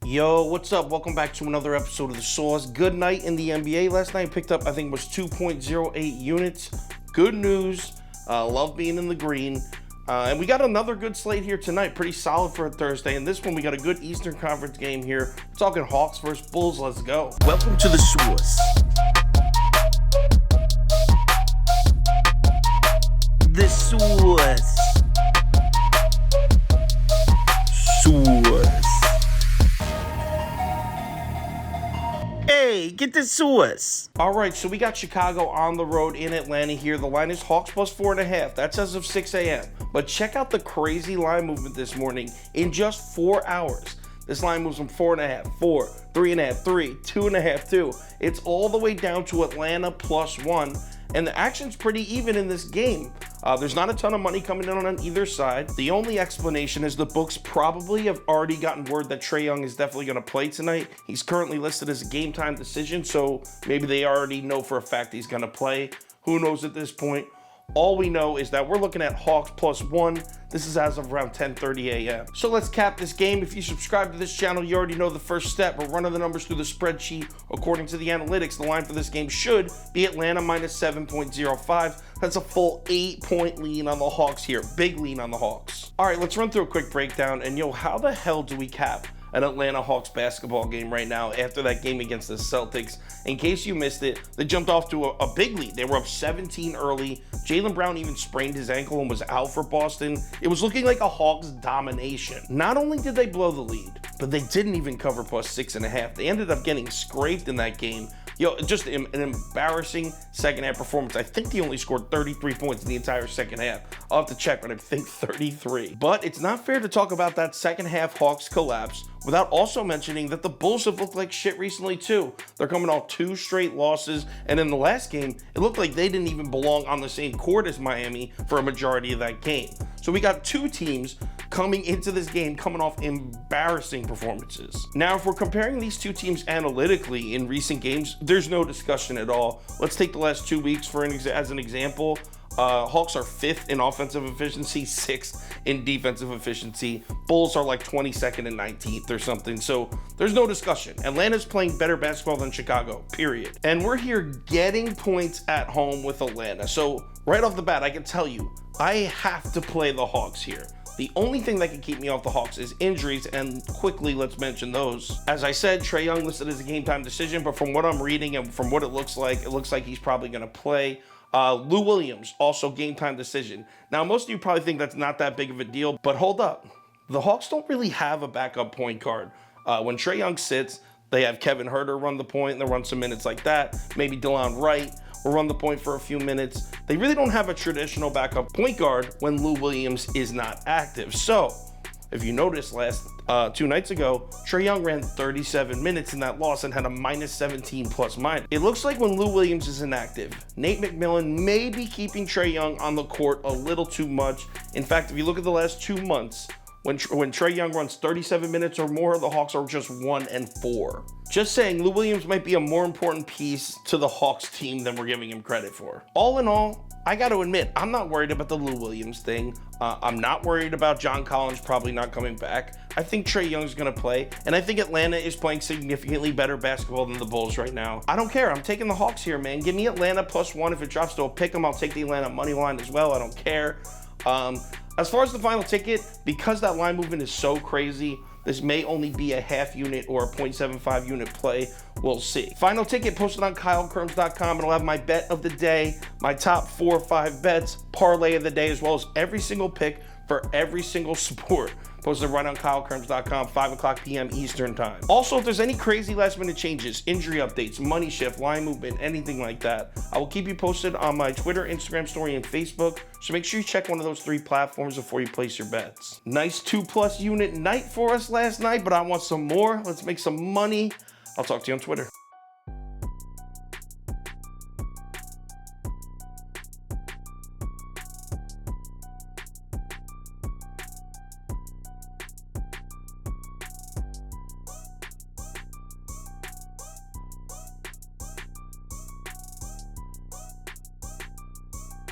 Yo, what's up? Welcome back to another episode of The Sauce. Good night in the NBA. Last night I picked up, I think it was 2.08 units. Good news. Love being in the green. And we got another good slate here tonight. Pretty solid for a Thursday. And this one, we got a good Eastern Conference game here. We're talking Hawks versus Bulls. Let's go. Welcome to The Sauce. The Sauce. Sauce. Hey, get the sauce. All right, so we got Chicago on the road in Atlanta here. The line is Hawks plus 4.5. That's as of 6 a.m. But check out the crazy line movement this morning in just 4 hours. This line moves from 4.5, 4, 3.5, 3, 2.5, 2. It's all the way down to Atlanta plus 1. And the action's pretty even in this game. There's not a ton of money coming in on either side. The only explanation is the books probably have already gotten word that Trae Young is definitely going to play tonight. He's currently listed as a game time decision, so maybe they already know for a fact he's going to play. Who knows at this point? All we know is that we're looking at Hawks plus 1. This is as of around 10:30 a.m. So let's cap this game. If you subscribe to this channel, you already know the first step. We're running the numbers through the spreadsheet. According to the analytics, the line for this game should be Atlanta minus 7.05. That's a full 8-point lean on the Hawks here. Big lean on the Hawks. All right, let's run through a quick breakdown. And how the hell do we cap an Atlanta Hawks basketball game right now after that game against the Celtics? In case you missed it, they jumped off to a big lead. They were up 17 early. Jaylen Brown even sprained his ankle and was out for Boston. It was looking like a Hawks domination. Not only did they blow the lead, but they didn't even cover plus 6.5. They ended up getting scraped in that game. Just an embarrassing second half performance. I think they only scored 33 points in the entire second half. I'll have to check, but I think 33. But it's not fair to talk about that second half Hawks collapse without also mentioning that the Bulls have looked like shit recently too. They're coming off 2 straight losses, and in the last game, it looked like they didn't even belong on the same court as Miami for a majority of that game. So we got 2 teams coming into this game coming off embarrassing performances. Now, if we're comparing these 2 teams analytically in recent games, there's no discussion at all. Let's take the last 2 weeks as an example. Hawks are 5th in offensive efficiency, 6th in defensive efficiency. Bulls are like 22nd and 19th or something. So there's no discussion. Atlanta's playing better basketball than Chicago, period. And we're here getting points at home with Atlanta. So right off the bat, I can tell you, I have to play the Hawks here. The only thing that can keep me off the Hawks is injuries, and quickly, let's mention those. As I said, Trae Young listed as a game time decision, but from what I'm reading and from what it looks like he's probably going to play. Lou Williams, also game time decision. Now, most of you probably think that's not that big of a deal, but hold up. The Hawks don't really have a backup point guard. When Trae Young sits, they have Kevin Huerter run the point, and they'll run some minutes like that. Maybe DeLon Wright will run the point for a few minutes. They really don't have a traditional backup point guard when Lou Williams is not active. So, if you noticed last 2 nights ago, Trae Young ran 37 minutes in that loss and had a minus 17 plus minus. It looks like when Lou Williams is inactive, Nate McMillan may be keeping Trae Young on the court a little too much. In fact, if you look at the last 2 months, when Trae Young runs 37 minutes or more, the Hawks are just 1-4. Just saying, Lou Williams might be a more important piece to the Hawks team than we're giving him credit for. All in all, I got to admit, I'm not worried about the Lou Williams thing. I'm not worried about John Collins probably not coming back. I think Trae Young's going to play, and I think Atlanta is playing significantly better basketball than the Bulls right now. I don't care. I'm taking the Hawks here, man. Give me Atlanta plus 1. If it drops to a pick 'em, I'll take the Atlanta money line as well. I don't care. As far as the final ticket, because that line movement is so crazy, this may only be a half unit or a 0.75 unit play. We'll see. Final ticket posted on KyleKirms.com. It'll have my bet of the day, my top 4 or 5 bets, parlay of the day, as well as every single pick for every single sport. Posted right on KyleKirms.com, 5 o'clock p.m. Eastern time. Also, if there's any crazy last minute changes, injury updates, money shift, line movement, anything like that, I will keep you posted on my Twitter, Instagram story, and Facebook. So make sure you check one of those 3 platforms before you place your bets. Nice 2+ unit night for us last night, but I want some more. Let's make some money. I'll talk to you on Twitter.